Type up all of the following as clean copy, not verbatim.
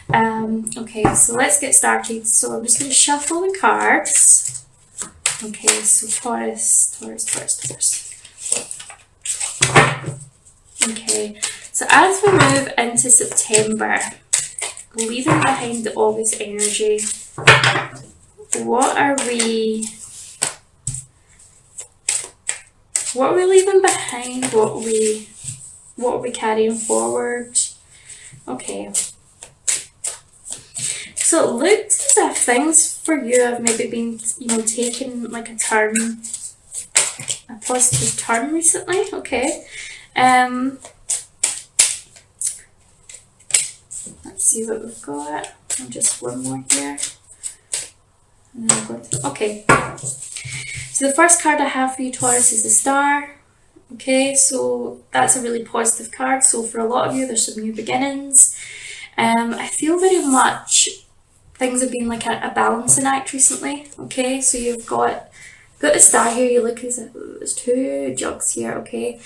Okay, so let's get started. So I'm just going to shuffle the cards. Okay, so Taurus. Okay, so as we move into September, leaving behind the August energy, what are we leaving behind? What are we carrying forward? Okay. So it looks as if things for you have maybe been, taking like a positive turn recently. Okay. Let's see what we've got. Just one more here. And then we'll go to, okay. So the first card I have for you, Taurus, is the Star. Okay, so that's a really positive card. So for a lot of you, there's some new beginnings. I feel very much things have been like a balancing act recently. Okay, so you've got the Star here. You look as if there's two jugs here. Okay,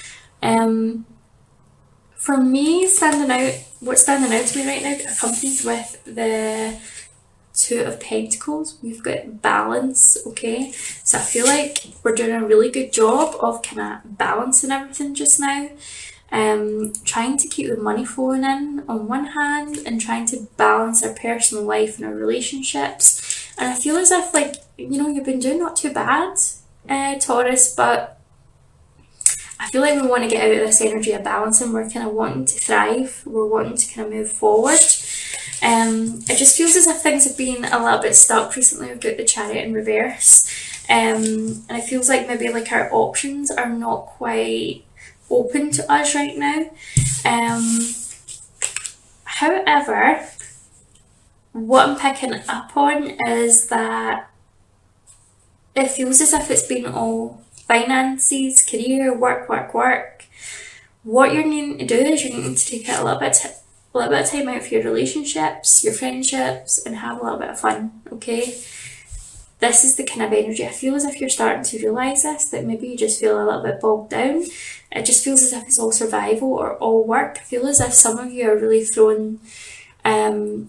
for me, what's standing out to me right now, accompanied with the Two of Pentacles, we've got balance. Okay, so I feel like we're doing a really good job of kind of balancing everything just now. Trying to keep the money flowing in on one hand and trying to balance our personal life and our relationships. And I feel as if, like, you've been doing not too bad, Taurus, but I feel like we want to get out of this energy of balancing. We're kind of wanting to thrive. We're wanting to kind of move forward. It just feels as if things have been a little bit stuck recently. We've got the Chariot in reverse. And it feels like maybe like our options are not quite open to us right now. However, what I'm picking up on is that it feels as if it's been all finances, career, work. What you're needing to do is you're needing to take a little bit of time out for your relationships, your friendships, and have a little bit of fun. Okay, this is the kind of energy. I feel as if you're starting to realise this, that maybe you just feel a little bit bogged down. It just feels as if it's all survival or all work. I feel as if some of you are really throwing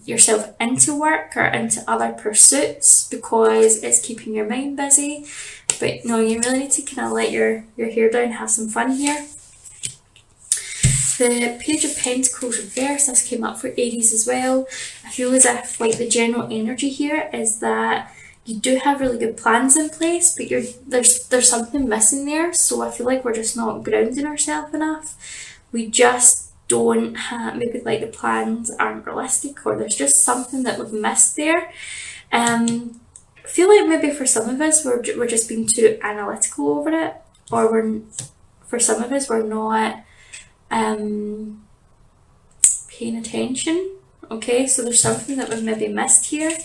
yourself into work or into other pursuits because it's keeping your mind busy. But no, you really need to kind of let your hair down, have some fun here. The Page of Pentacles reverse, this came up for Aries as well. I feel as if like the general energy here is that you do have really good plans in place, but there's something missing there. So I feel like we're just not grounding ourselves enough. We just don't have, maybe like the plans aren't realistic, or there's just something that we've missed there. I feel like maybe for some of us we're just being too analytical over it, or for some of us we're not paying attention. Okay, so there's something that we've maybe missed here.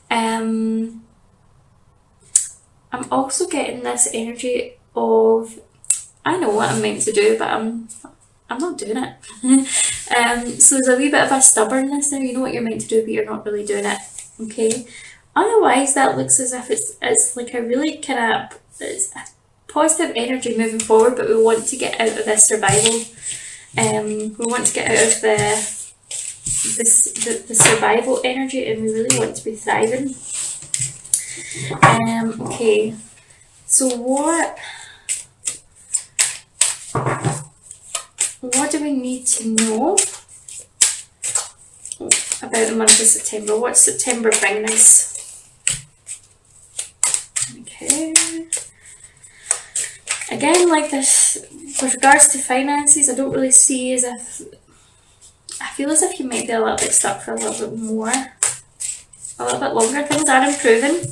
I'm also getting this energy of, I know what I'm meant to do, but I'm not doing it. So there's a wee bit of a stubbornness there. You know what you're meant to do, but you're not really doing it. Okay. Otherwise, that looks as if it's like a really kind of positive energy moving forward, but we want to get out of this survival. We want to get out of the survival energy, and we really want to be thriving. Okay, so what do we need to know about the month of September? What's September bringing us? Okay. Again, like this, with regards to finances, I don't really see as if, I feel as if you might be a little bit stuck for a little bit more, a little bit longer. Things are improving.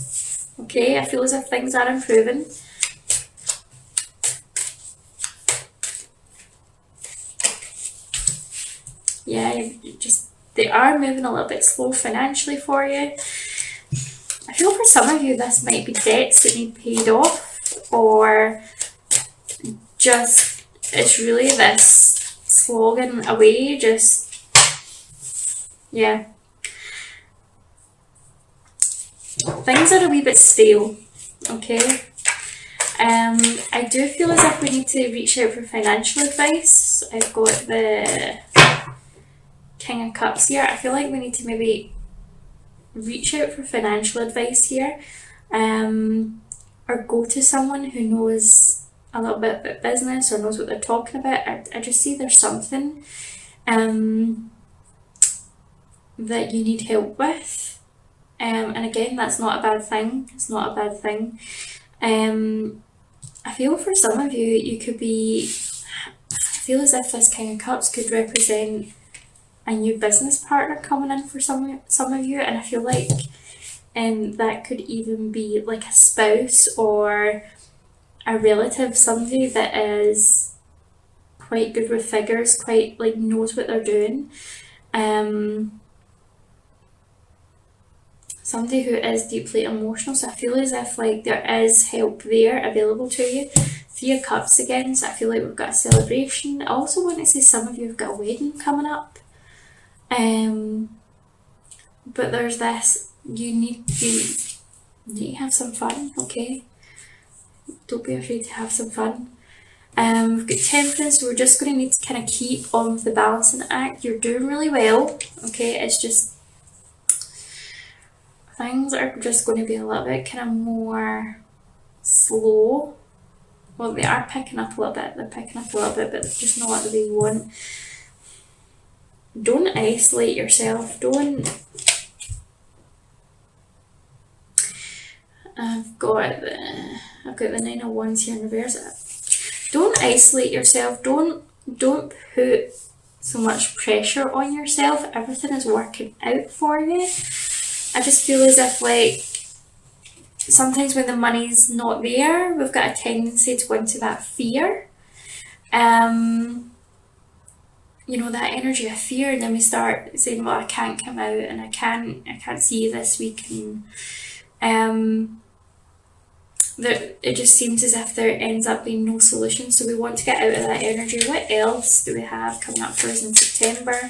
Okay, I feel as if things are improving. Yeah, they are moving a little bit slow financially for you. I feel for some of you this might be debts that need paid off, or just it's really this slogging away, just, yeah. Things are a wee bit stale, okay? I do feel as if we need to reach out for financial advice. I've got the King of Cups here, I feel like we need to maybe reach out for financial advice here, or go to someone who knows a little bit about business or knows what they're talking about. I just see there's something that you need help with, and again, that's not a bad thing. It's not a bad thing. I feel for some of you, you could be, I feel as if this King of Cups could represent a new business partner coming in for some of you, and I feel like that could even be like a spouse or a relative, somebody that is quite good with figures, quite like knows what they're doing. Somebody who is deeply emotional, so I feel as if like there is help there available to you. 3 of Cups again, so I feel like we've got a celebration. I also want to say some of you have got a wedding coming up. But there's this, you need to have some fun, okay? Don't be afraid to have some fun. We've got Temperance, so we're just going to need to kind of keep on with the balancing act. You're doing really well, okay? It's just things are just going to be a little bit kind of more slow. Well, they are picking up a little bit, they're picking up a little bit, but they're just not what we want. Don't isolate yourself, I've got the 9 of Wands here in reverse. Don't isolate yourself, don't put so much pressure on yourself. Everything is working out for you. I just feel as if like sometimes when the money's not there, we've got a tendency to go into that fear. You know, that energy of fear, and then we start saying, well, I can't come out and I can't see you this week, and it just seems as if there ends up being no solution. So we want to get out of that energy. What else do we have coming up for us in September?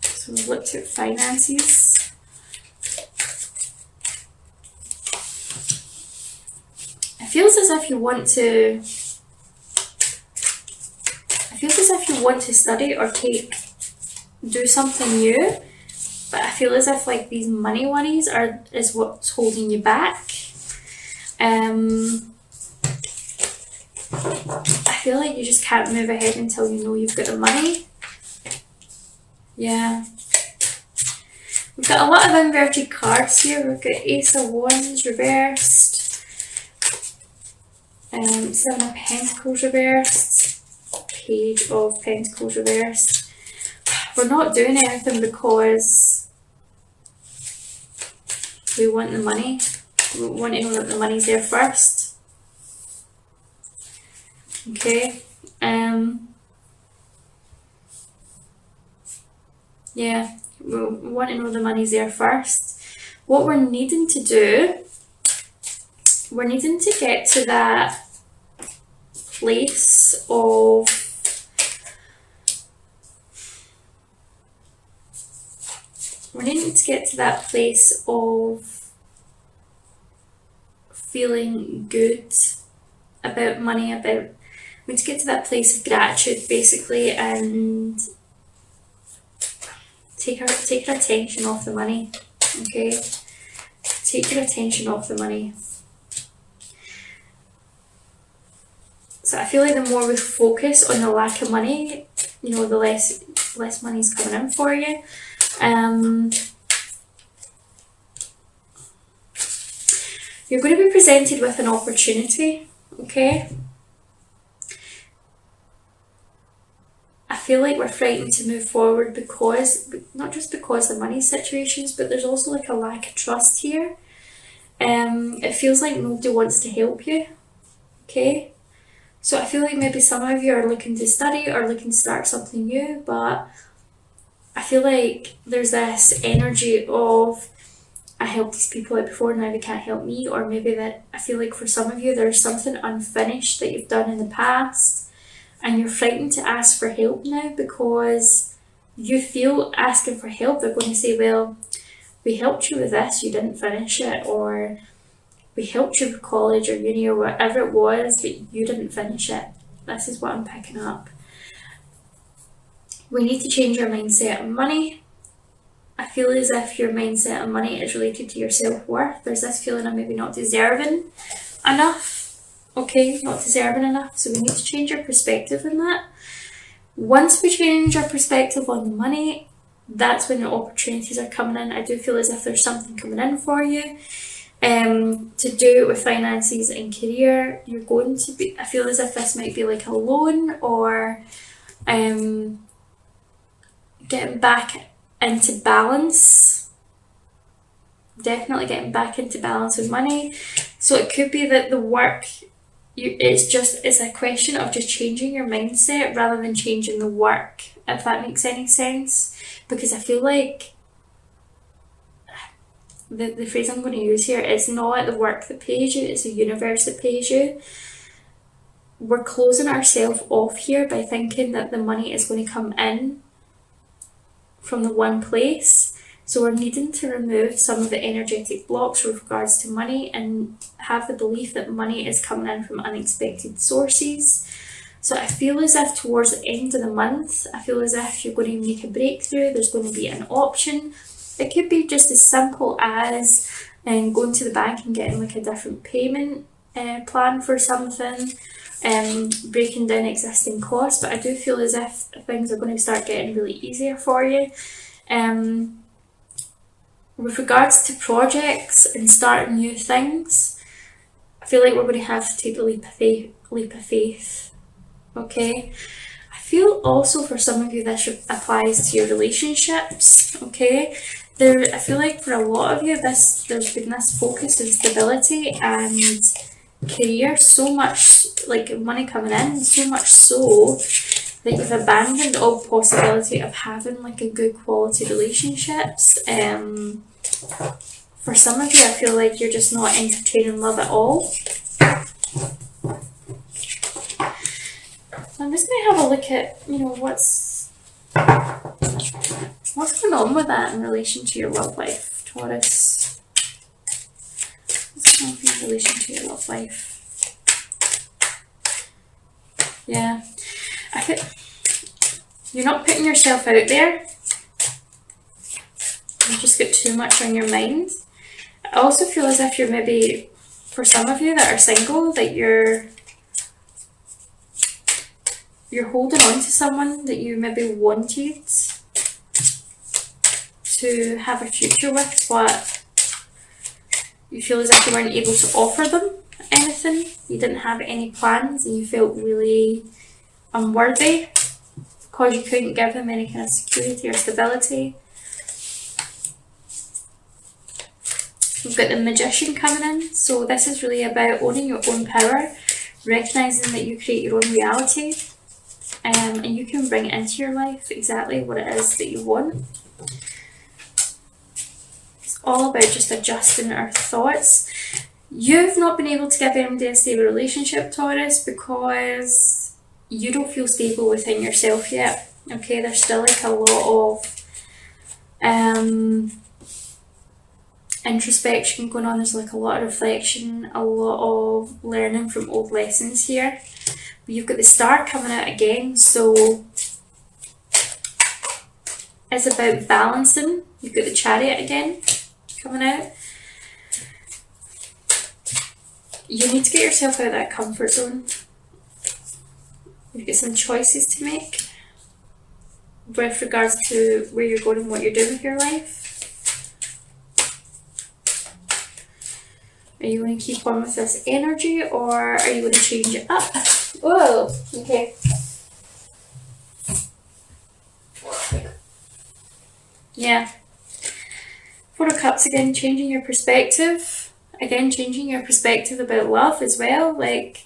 So we've looked at finances. It feels as if you want to study or do something new, but I feel as if like these money worries is what's holding you back. I feel like you just can't move ahead until you know you've got the money. Yeah. We've got a lot of inverted cards here. We've got Ace of Wands reversed, 7 of Pentacles reversed, Page of Pentacles reversed. We're not doing anything because we want the money. We want to know that the money's there first. Okay. Yeah, we want to know the money's there first. What we're needing to do, we're needing to get to that place of feeling good about money, we need to get to that place of gratitude basically, and take your attention off the money, okay? Take your attention off the money. So I feel like the more we focus on the lack of money, you know, the less money's coming in for you. You're going to be presented with an opportunity, okay? I feel like we're frightened to move forward because, not just because of the money situations, but there's also like a lack of trust here. It feels like nobody wants to help you, okay? So I feel like maybe some of you are looking to study or looking to start something new, but I feel like there's this energy of, I helped these people out before, now they can't help me, or maybe that I feel like for some of you there's something unfinished that you've done in the past and you're frightened to ask for help now because you feel asking for help they're going to say, well, we helped you with this, you didn't finish it, or we helped you with college or uni or whatever it was, but you didn't finish it. This is what I'm picking up. We need to change our mindset on money. I feel as if your mindset on money is related to your self-worth. There's this feeling of maybe not deserving enough. Okay, not deserving enough. So we need to change our perspective on that. Once we change our perspective on the money, that's when the opportunities are coming in. I do feel as if there's something coming in for you. To do with finances and career, you're going to be, I feel as if this might be like a loan or getting back into balance. Definitely getting back into balance with money. So it could be that the work, it's a question of just changing your mindset rather than changing the work, if that makes any sense. Because I feel like the phrase I'm going to use here is not the work that pays you, it's the universe that pays you. We're closing ourselves off here by thinking that the money is going to come in from the one place. So we're needing to remove some of the energetic blocks with regards to money and have the belief that money is coming in from unexpected sources. So I feel as if towards the end of the month, I feel as if you're going to make a breakthrough, there's going to be an option. It could be just as simple as going to the bank and getting like a different payment plan for something, breaking down existing costs. But I do feel as if things are going to start getting really easier for you. With regards to projects and starting new things, I feel like we're going to have to take the leap of faith. Okay. I feel also for some of you this applies to your relationships. Okay. I feel like for a lot of you, there's been this focus on stability and career, so much like money coming in, so much so that you've abandoned all possibility of having like a good quality relationships. For some of you, I feel like you're just not entertaining love at all. I'm just going to have a look at, what's going on with that in relation to your love life, Taurus. What's going on in relation to your love life? Yeah. I think you're not putting yourself out there. You just got too much on your mind. I also feel as if you're maybe, for some of you that are single, that you're holding on to someone that you maybe wanted to have a future with, but you feel as if you weren't able to offer them anything. You didn't have any plans and you felt really unworthy because you couldn't give them any kind of security or stability. We've got the Magician coming in, so this is really about owning your own power, recognising that you create your own reality, and you can bring into your life exactly what it is that you want. It's all about just adjusting our thoughts. You've not been able to give anybody a stable relationship, Taurus, because you don't feel stable within yourself yet. Okay, there's still like a lot of introspection going on. There's like a lot of reflection, a lot of learning from old lessons here. But you've got the Star coming out again, so it's about balancing. You've got the Chariot again coming out. You need to get yourself out of that comfort zone. You've got some choices to make with regards to where you're going and what you're doing with your life. Are you going to keep on with this energy, or are you going to change it up? Whoa, okay. Yeah. Four of Cups again, changing your perspective. Again, changing your perspective about love as well, like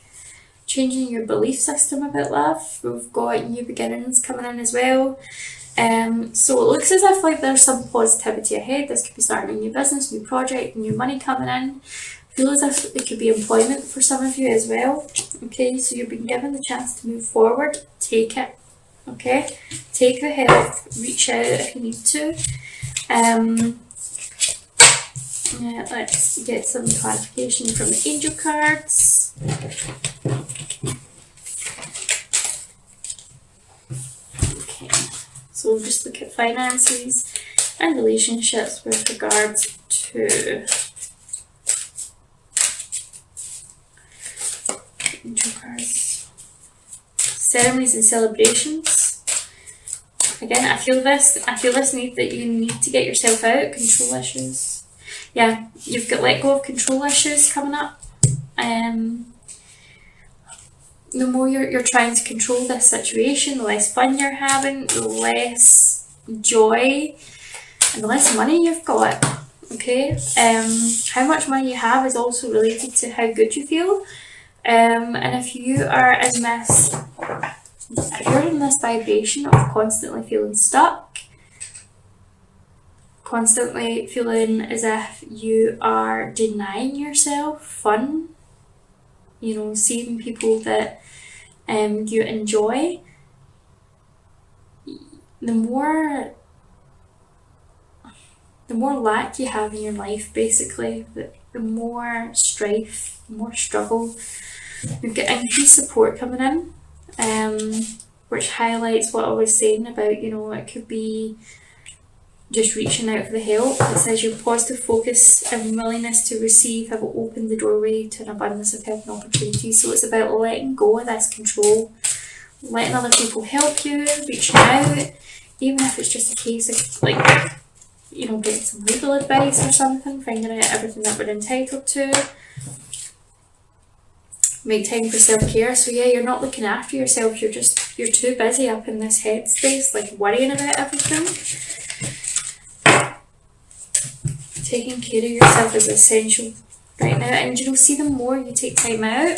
changing your belief system about love. We've got new beginnings coming in as well. So it looks as if like there's some positivity ahead. This could be starting a new business, new project, new money coming in. I feel as if it could be employment for some of you as well. Okay, so you've been given the chance to move forward. Take it. Okay, take the help. Reach out if you need to. Yeah, let's get some clarification from the angel cards. Okay. So we'll just look at finances and relationships with regards to jokers. Ceremonies and celebrations. Again, I feel this need that you need to get yourself out. Control issues. Yeah, you've got let go of control issues coming up. The more you're trying to control this situation, the less fun you're having, the less joy, and the less money you've got. Okay, how much money you have is also related to how good you feel. And if you are in this vibration of constantly feeling stuck, constantly feeling as if you are denying yourself fun, you know, seeing people that you enjoy, the more lack you have in your life, basically, the more strife, the more struggle. You've got increased support coming in, which highlights what I was saying about, you know, it could be just reaching out for the help. It says your positive focus and willingness to receive have opened the doorway to an abundance of help and opportunities. So it's about letting go of this control, letting other people help you, reaching out, even if it's just a case of, like, you know, getting some legal advice or something, finding out everything that we're entitled to. Make time for self-care. So yeah, you're not looking after yourself, you're too busy up in this headspace, like worrying about everything. Taking care of yourself is essential right now, and you know, see, the more you take time out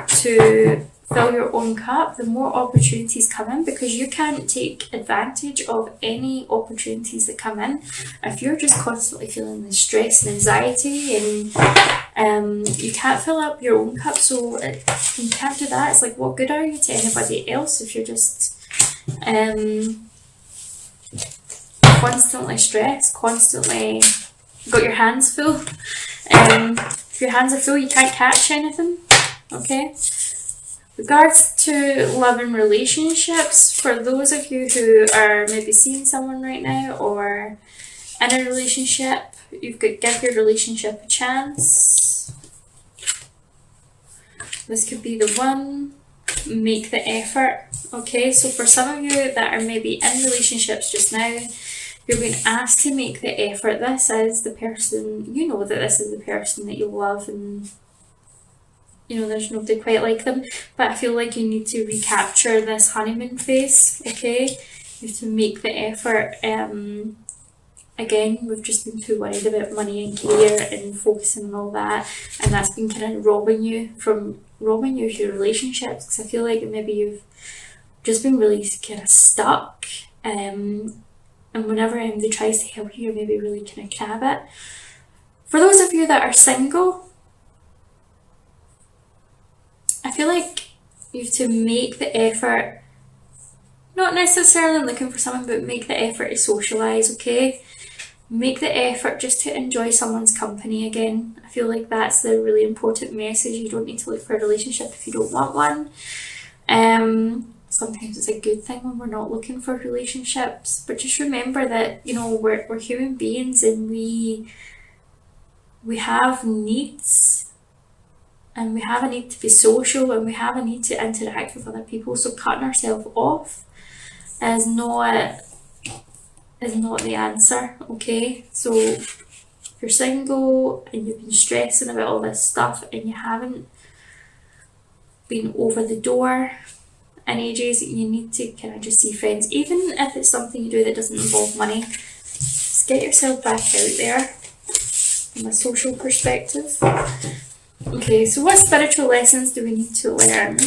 to fill your own cup, the more opportunities come in, because you can't take advantage of any opportunities that come in if you're just constantly feeling the stress and anxiety, and you can't fill up your own cup. So you can't do that. It's like, what good are you to anybody else if you're just constantly stressed, constantly got your hands full? If your hands are full, you can't catch anything. Okay. Regards to love and relationships, for those of you who are maybe seeing someone right now or in a relationship, you've got to give your relationship a chance. This could be the one. Make the effort. Okay, so for some of you that are maybe in relationships just now, you're being asked to make the effort. This is the person, you know that this is the person that you love, and you know there's nobody quite like them, but I feel like you need to recapture this honeymoon phase. Okay, you have to make the effort. Again, we've just been too worried about money and career and focusing on all that, and that's been kind of robbing you of your relationships, because I feel like maybe you've just been really kind of stuck, and whenever anybody tries to help you, you're maybe really kind of crab it. For those of you that are single, I feel like you have to make the effort, not necessarily looking for someone, but make the effort to socialise, okay? Make the effort just to enjoy someone's company again. I feel like that's the really important message. You don't need to look for a relationship if you don't want one. Sometimes it's a good thing when we're not looking for relationships, but just remember that, you know, we're human beings, and we have needs, and we have a need to be social, and we have a need to interact with other people. So cutting ourselves off is not the answer. Okay, so if you're single and you've been stressing about all this stuff and you haven't been over the door in ages, you need to kind of just see friends, even if it's something you do that doesn't involve money. Just get yourself back out there from a social perspective. Okay, so what spiritual lessons do we need to learn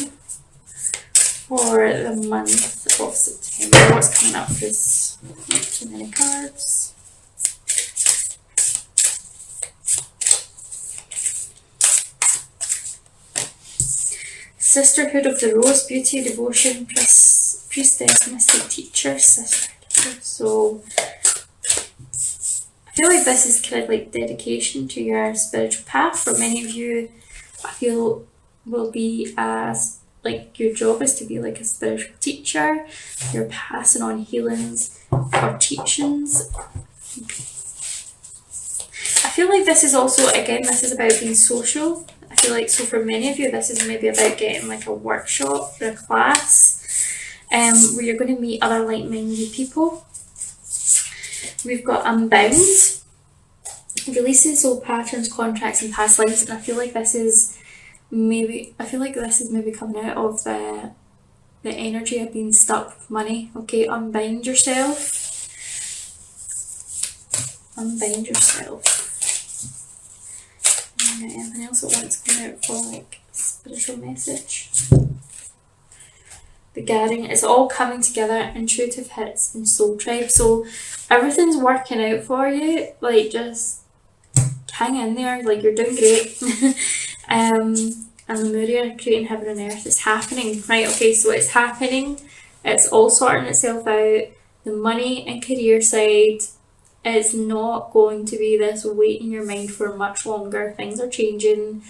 for the month of September? What's coming up for this? Not too many cards. Sisterhood of the Rose, beauty, devotion, priestess, mystic teacher, sisterhood. So I feel like this is kind of like dedication to your spiritual path. For many of you, I feel will be a like your job is to be like a spiritual teacher. You're passing on healings or teachings. I feel like this is also, again, this is about being social. I feel like, so for many of you, this is maybe about getting like a workshop or a class where you're going to meet other like-minded people. We've got Unbound, releases old patterns, contracts, and past lives, and I feel like this is maybe coming out of the energy of being stuck with money. Okay, unbind yourself. Unbind yourself. Anything else that wants to come out for like spiritual message? The Gathering, it's all coming together, intuitive hits and soul tribe. So everything's working out for you. Like, just hang in there, like you're doing great. And Lemuria creating heaven and earth, it's happening. Right, okay, so it's happening. It's all sorting itself out. The money and career side, it's not going to be this weight in your mind for much longer. Things are changing.